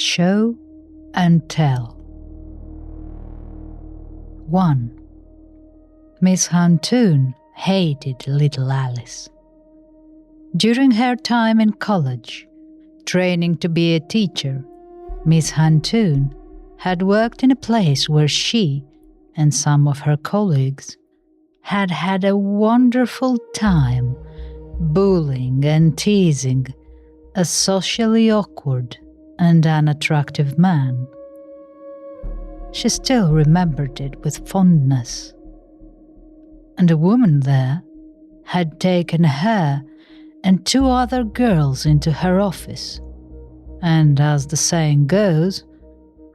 Show and tell. 1. Miss Huntoon hated little Alice. During her time in college, training to be a teacher, Miss Huntoon had worked in a place where she and some of her colleagues had had a wonderful time bullying and teasing a socially awkward and unattractive man. She still remembered it with fondness. And a woman there had taken her and 2 other girls into her office, and as the saying goes,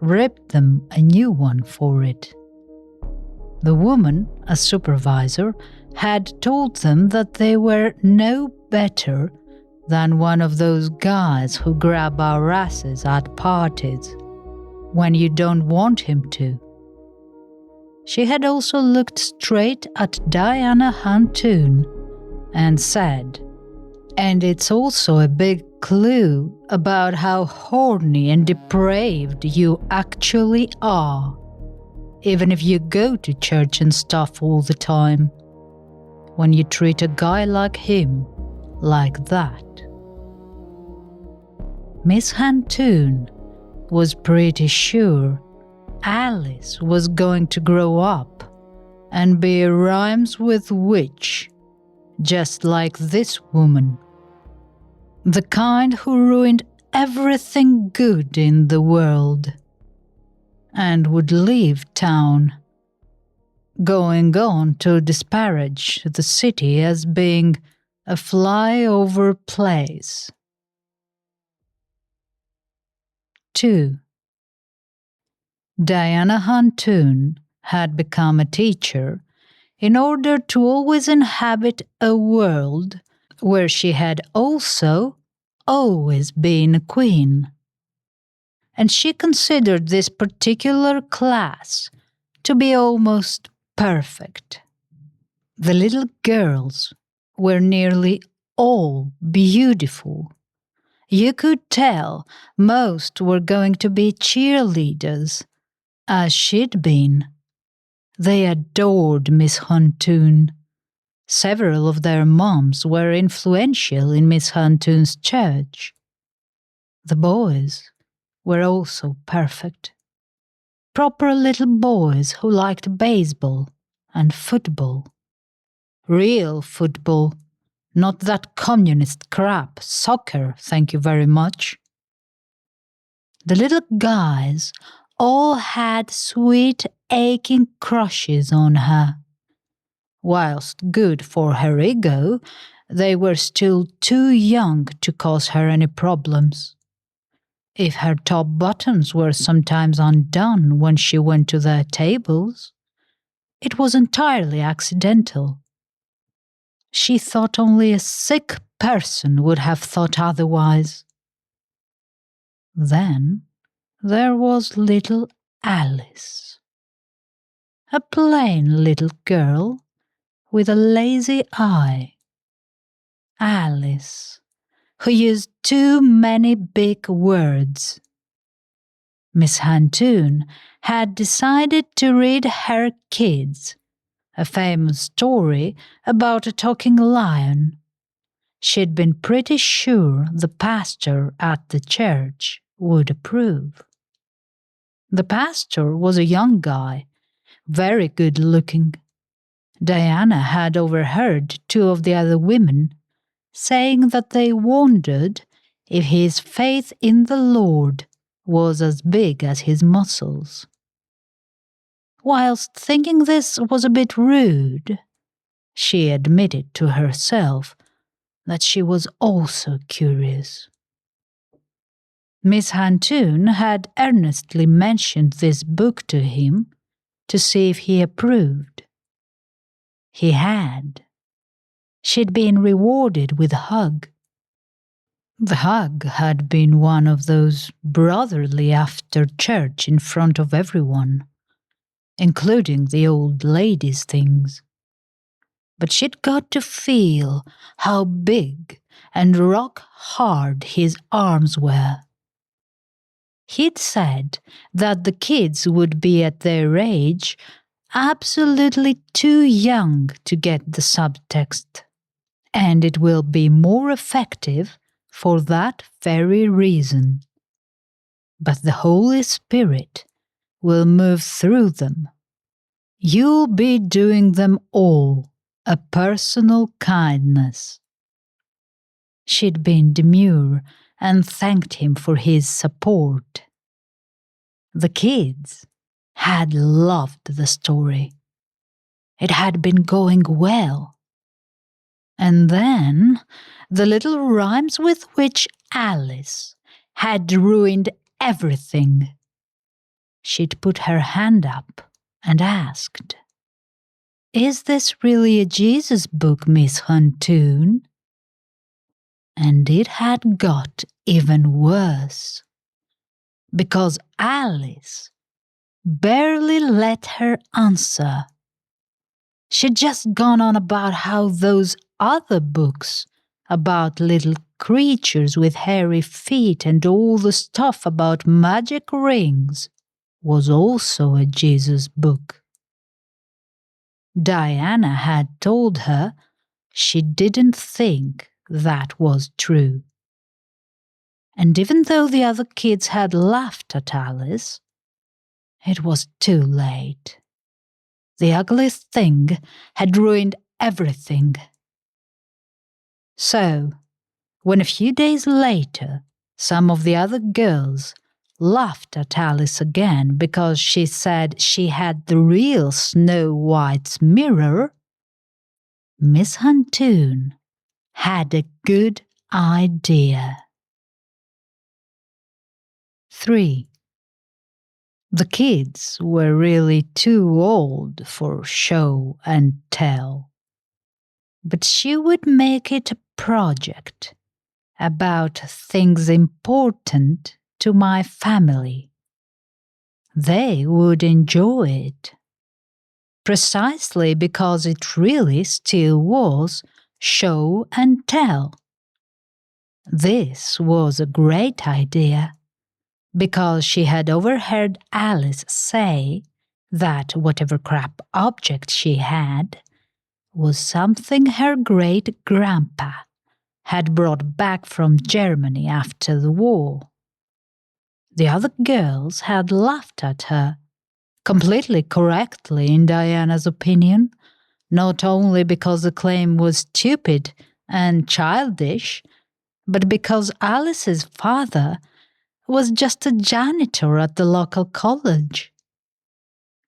ripped them a new one for it. The woman, as supervisor, had told them that they were no better than one of those guys who grab our asses at parties when you don't want him to. She had also looked straight at Diana Huntoon and said, "And it's also a big clue about how horny and depraved you actually are, even if you go to church and stuff all the time, when you treat a guy like him like that." Miss Huntoon was pretty sure Alice was going to grow up and be a rhymes with witch, just like this woman. The kind who ruined everything good in the world and would leave town, going on to disparage the city as being a flyover place. 2. Diana Huntoon had become a teacher in order to always inhabit a world where she had also always been a queen. And she considered this particular class to be almost perfect. The little girls were nearly all beautiful. You could tell most were going to be cheerleaders, as she'd been. They adored Miss Huntoon. Several of their moms were influential in Miss Huntoon's church. The boys were also perfect. Proper little boys who liked baseball and football. Real football, not that communist crap, soccer, thank you very much. The little guys all had sweet, aching crushes on her. Whilst good for her ego, they were still too young to cause her any problems. If her top buttons were sometimes undone when she went to their tables, it was entirely accidental. She thought only a sick person would have thought otherwise. Then there was little Alice, a plain little girl with a lazy eye. Alice, who used too many big words. Miss Huntoon had decided to read her kids a famous story about a talking lion. She'd been pretty sure the pastor at the church would approve. The pastor was a young guy, very good looking. Diana had overheard 2 of the other women saying that they wondered if his faith in the Lord was as big as his muscles. Whilst thinking this was a bit rude, she admitted to herself that she was also curious. Miss Huntoon had earnestly mentioned this book to him to see if he approved. He had. She'd been rewarded with a hug. The hug had been one of those brotherly after church in front of everyone, including the old ladies' things. But she'd got to feel how big and rock hard his arms were. He'd said that the kids would be at their age absolutely too young to get the subtext, and it will be more effective for that very reason. But the Holy Spirit will move through them. You'll be doing them all a personal kindness. She'd been demure and thanked him for his support. The kids had loved the story. It had been going well. And then the little rhymes with which Alice had ruined everything. She'd put her hand up and asked, "Is this really a Jesus book, Miss Huntoon?" And it had got even worse, because Alice barely let her answer. She'd just gone on about how those other books about little creatures with hairy feet and all the stuff about magic rings was also a Jesus book. Diana had told her she didn't think that was true. And even though the other kids had laughed at Alice, it was too late. The ugly thing had ruined everything. So, when a few days later some of the other girls laughed at Alice again because she said she had the real Snow White's mirror, Miss Huntoon had a good idea. 3. The kids were really too old for show and tell, but she would make it a project about things important to my family. They would enjoy it, precisely because it really still was show and tell. This was a great idea, because she had overheard Alice say that whatever crap object she had was something her great-grandpa had brought back from Germany after the war. The other girls had laughed at her, completely correctly in Diana's opinion, not only because the claim was stupid and childish, but because Alice's father was just a janitor at the local college.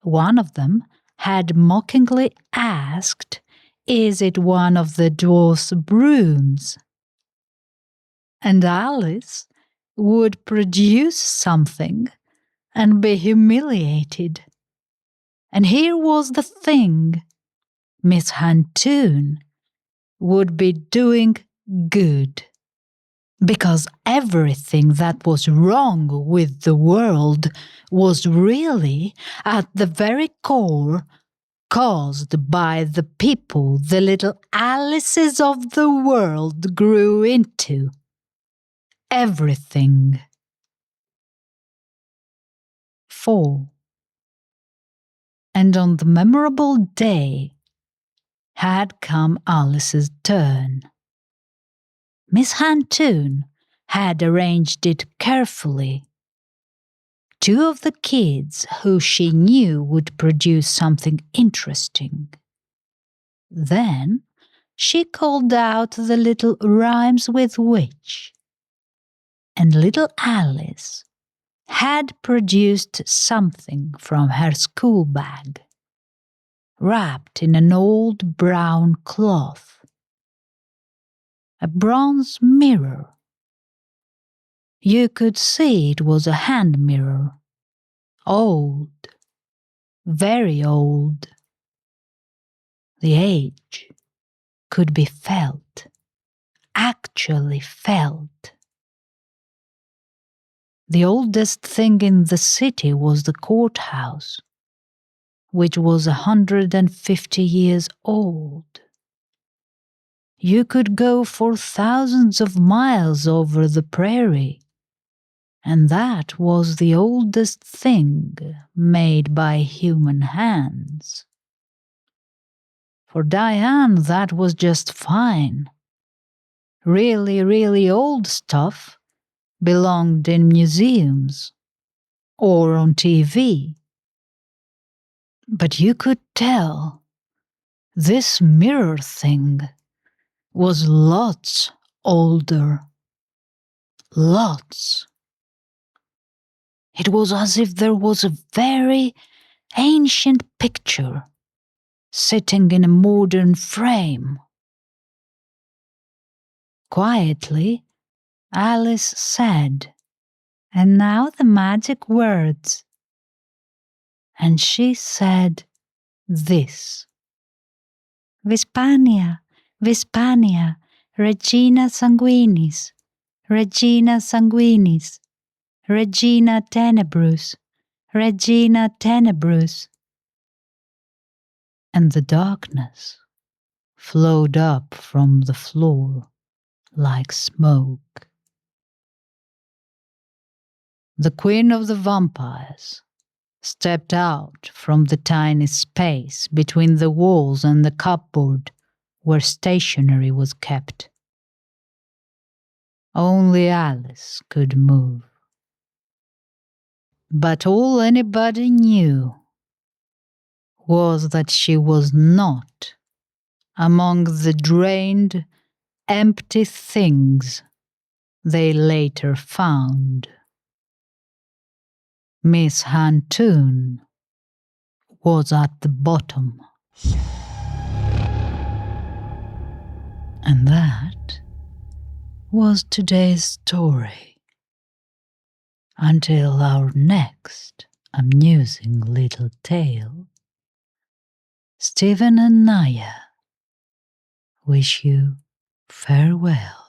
One of them had mockingly asked, "Is it one of the dwarf's brooms?" And Alice would produce something and be humiliated. And here was the thing: Miss Huntoon would be doing good, because everything that was wrong with the world was really, at the very core, caused by the people the little Alices of the world grew into. Everything. 4. And on the memorable day had come Alice's turn. Miss Huntoon had arranged it carefully. 2 of the kids who she knew would produce something interesting. Then she called out the little rhymes with which, and little Alice had produced something from her school bag, wrapped in an old brown cloth. A bronze mirror. You could see it was a hand mirror. Old. Very old. The age could be felt. Actually felt. The oldest thing in the city was the courthouse, which was 150 years old. You could go for thousands of miles over the prairie And that was the oldest thing made by human hands. For Diane, that was just fine. Really, really old stuff belonged in museums or on TV. But you could tell this mirror thing was lots older. Lots. It was as if there was a very ancient picture sitting in a modern frame. Quietly, Alice said, "And now the magic words." And she said this: Vipsania, Vipsania, Regina Sanguinis, Regina Sanguinis, Regina Tenebrus, Regina Tenebrus. And the darkness flowed up from the floor like smoke. The Queen of the Vampires stepped out from the tiny space between the walls and the cupboard where stationery was kept. Only Alice could move. But all anybody knew was that she was not among the drained, empty things they later found. Miss Huntoon was at the bottom. And that was today's story. Until our next amusing little tale, Stephen and Naya wish you farewell.